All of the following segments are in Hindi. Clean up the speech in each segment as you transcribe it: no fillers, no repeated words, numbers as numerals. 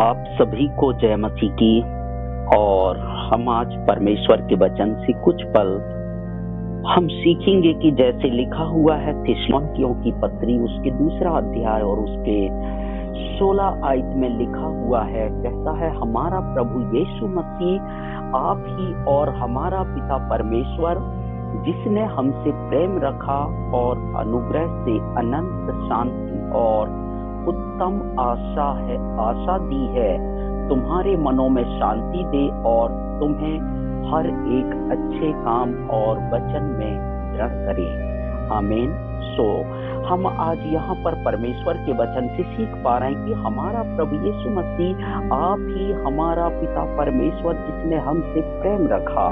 आप सभी को जय मसीह की। और हम आज परमेश्वर के वचन से कुछ पल हम सीखेंगे कि जैसे लिखा हुआ है थिस्सलुनीकियों की पत्री उसके 2 अध्याय और उसके 16 आयत में लिखा हुआ है, कहता है हमारा प्रभु यीशु मसीह आप ही और हमारा पिता परमेश्वर जिसने हमसे प्रेम रखा और अनुग्रह से अनंत शांति और उत्तम आशा दी है, तुम्हारे मनों में शांति दे और तुम्हें हर एक अच्छे काम और वचन में दृढ़ करे। आमीन। हम आज यहाँ पर परमेश्वर के वचन से सीख पा रहे हैं कि हमारा प्रभु यीशु मसीह आप ही हमारा पिता परमेश्वर जिसने हमसे प्रेम रखा।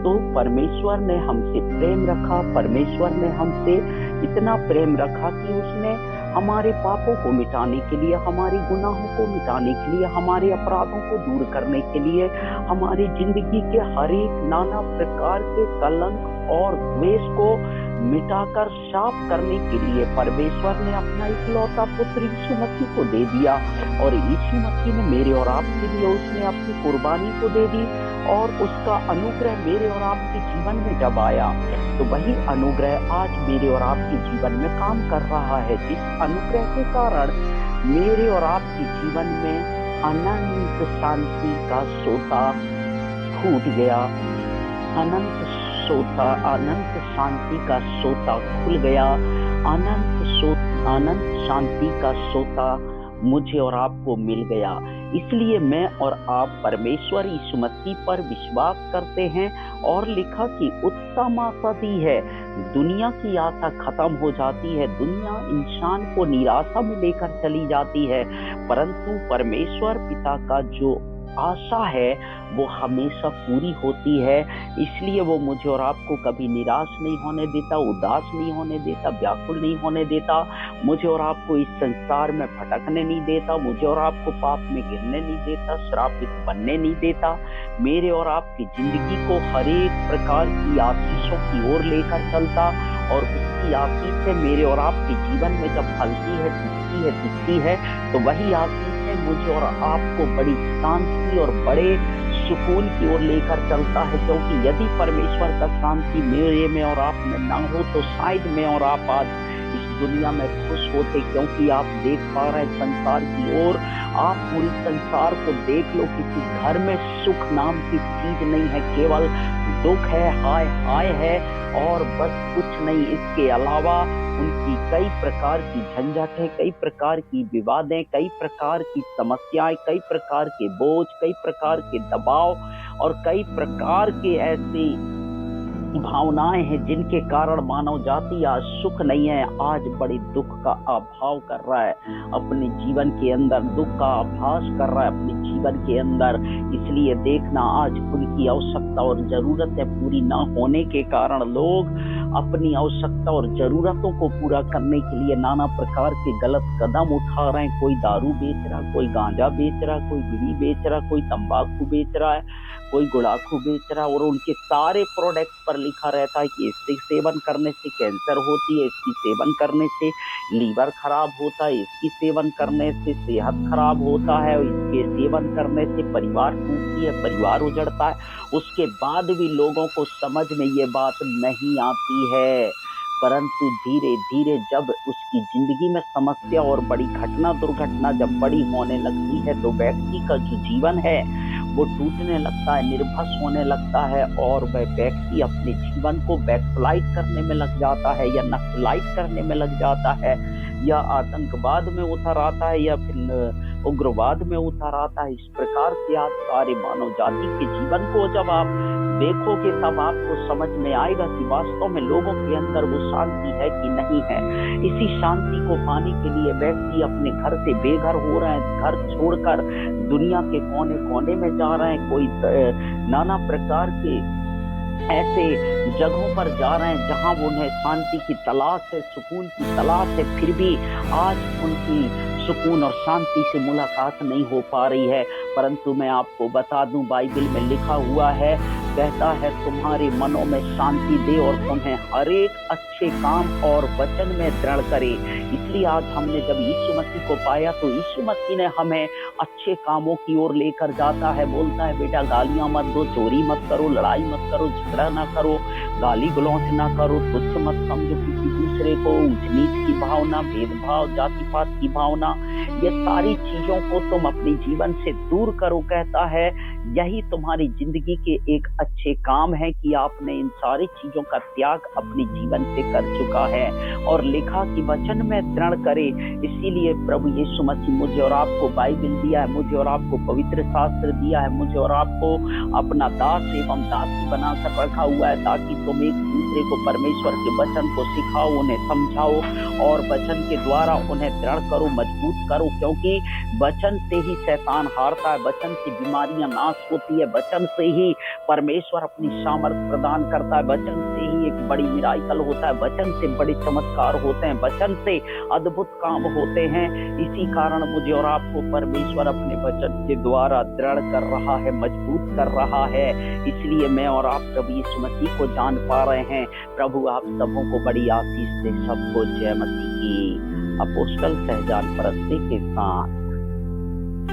तो परमेश्वर ने हमसे प्रेम रखा, परमेश्वर ने हमसे इतना प्रेम रखा कि उसने हमारे पापों को मिटाने के लिए, हमारे गुनाहों को मिटाने के लिए, हमारे अपराधों को दूर करने के लिए, हमारी जिंदगी के हर एक नाना प्रकार के कलंक और द्वेष को मिटाकर साफ करने के लिए परमेश्वर ने अपना इकलौता पुत्र यीशु मसीह को दे दिया। और यीशु मसीह ने मेरे और आपके लिए उसने अपनी कुर्बानी को दे दी और उसका अनुग्रह मेरे और आपके जीवन में जब आया तो वही अनुग्रह आज मेरे और आपके जीवन में काम कर रहा है, जिस अनुग्रह के कारण मेरे और आपके जीवन में अनंत शांति का सोता फूट गया, अनंत शांति का सोता खुल गया, अनंत शांति का सोता मुझे और आपको मिल गया। इसलिए मैं और आप परमेश्वर यीशु मसीह पर विश्वास करते हैं और लिखा कि उत्तम आशा दी है। दुनिया की आशा खत्म हो जाती है, दुनिया इंसान को निराशा में लेकर चली जाती है, परंतु परमेश्वर पिता का जो आशा है वो हमेशा पूरी होती है। इसलिए वो मुझे और आपको कभी निराश नहीं होने देता, उदास नहीं होने देता, व्याकुल नहीं होने देता, मुझे और आपको इस संसार में भटकने नहीं देता, मुझे और आपको पाप में गिरने नहीं देता, श्रापित बनने नहीं देता, मेरे और आपकी जिंदगी को हर एक प्रकार की आशीषों की ओर लेकर चलता। और उसकी आशीष से मेरे और आपके जीवन में जब फलती है, दिखती है तो वही आशीष है मुझे और आपको बड़ी शांति और बड़े सुकून की ओर लेकर चलता है। क्योंकि यदि परमेश्वर का शांति मेरे में और आप में ना हो तो शायद मैं और आप आज इस दुनिया में खुश होते। क्योंकि आप देख पा रहे हैं संसार की ओर, आप पूरी संसार को देख लो, किसी घर में सुख नाम की चीज नहीं है, केवल दुख है, हाय है और बस कुछ नहीं। इसके अलावा उनकी कई प्रकार की झंझटें, कई प्रकार की विवादें, कई प्रकार की समस्याएं, कई प्रकार के बोझ, कई प्रकार के दबाव और कई प्रकार के ऐसे भावनाएं हैं जिनके कारण मानव जाति आज सुख नहीं है, आज बड़ी दुख का अभाव कर रहा है, अपने जीवन के अंदर दुख का आभास कर रहा है अपने जीवन के अंदर। इसलिए देखना आज उनकी आवश्यकता और जरूरतें पूरी ना होने के कारण लोग अपनी आवश्यकता और जरूरतों को पूरा करने के लिए नाना प्रकार के गलत कदम उठा रहे हैं। कोई दारू बेच रहा, कोई गांजा बेच रहा, कोई बीड़ी बेच रहा, कोई तंबाकू बेच रहा है, कोई गुड़ाखू बेच रहा, और उनके सारे प्रोडक्ट पर लिखा रहता है कि इसके सेवन करने से कैंसर होती है, इसकी सेवन करने से लीवर खराब होता है, इसकी सेवन करने से सेहत खराब होता है, इसके सेवन करने से परिवार टूटती है, परिवार उजड़ता है। उसके बाद भी लोगों को समझ में ये बात नहीं आती है, परंतु धीरे धीरे जब उसकी जिंदगी में समस्या और बड़ी घटना दुर्घटना जब बड़ी होने लगती है तो व्यक्ति का जो जीवन है वो टूटने लगता है, निर्भस होने लगता है और वह व्यक्ति अपने जीवन को बैकस्लाइड करने में लग जाता है या नक्सलाइड करने में लग जाता है या आतंकवाद में उतर आता है या फिर उग्रवाद में उतर आता है। इस प्रकार से आप सारे मानव जाति के जीवन को जब आप देखोगे तब आपको समझ में आएगा कि वास्तव में लोगों के अंदर वो शांति है कि नहीं है। इसी शांति को पाने के लिए व्यक्ति अपने घर से बेघर हो रहे हैं, घर छोड़कर दुनिया के कोने कोने में जा रहे हैं, कोई नाना प्रकार के ऐसे जगहों पर जा रहे हैं जहां उन्हें शांति की तलाश है, सुकून की तलाश है, फिर भी आज उनकी सुकून और शांति से मुलाकात नहीं हो पा रही है। परंतु मैं आपको बता दूं, बाइबल में लिखा हुआ है कहता है तुम्हारे मनों में शांति दे और तुम्हें हर एक अच्छे काम और वचन में दृढ़ करे। इसलिए आज हमने जब यीशु मसीह को पाया तो यीशु मसीह ने हमें अच्छे कामों की ओर लेकर जाता है। बोलता है बेटा गालियां मत दो, चोरी मत करो, लड़ाई मत करो, झगड़ा ना करो, गाली गलौज ना करो, तुच्छ मत समझो किसी दूसरे को, ऊंच नीच की भावना, भेदभाव, जाति पात की भावना, ये सारी चीजों को तुम अपने जीवन से दूर करो। कहता है यही तुम्हारी जिंदगी के एक अच्छे काम है कि आपने इन सारी चीजों का त्याग अपने जीवन से कर चुका है। और लिखा कि वचन में दृढ़ करे। इसीलिए प्रभु यीशु मसीह मुझे और आपको बाइबल दिया है, मुझे और आपको पवित्र शास्त्र दिया है, मुझे और आपको अपना दास एवं दासी बनाकर रखा हुआ है, ताकि तुम एक दूसरे को परमेश्वर के वचन को सिखाओ, उन्हें समझाओ और वचन के द्वारा उन्हें दृढ़ करो, मजबूत करो। क्योंकि वचन से ही शैतान हारता है, वचन से बीमारियां नाश होती है, वचन से ही परमेश्वर अपनी सामर्थ प्रदान करता है, वचन से ही एक बड़ी मिराकल होता है, वचन से बड़े चमत्कार होते हैं, वचन से अद्भुत काम होते हैं। इसी कारण मुझे और आपको परमेश्वर अपने वचन के द्वारा दृढ़ कर रहा है, मजबूत कर रहा है। इसलिए मैं और आप प्रभु यीशु मसीह को जान पा रहे हैं। प्रभु आप सबों को बड़ी आशीष दे। सबको जय मसीह की। अपोस्तल सहजान परस्ते के साथ।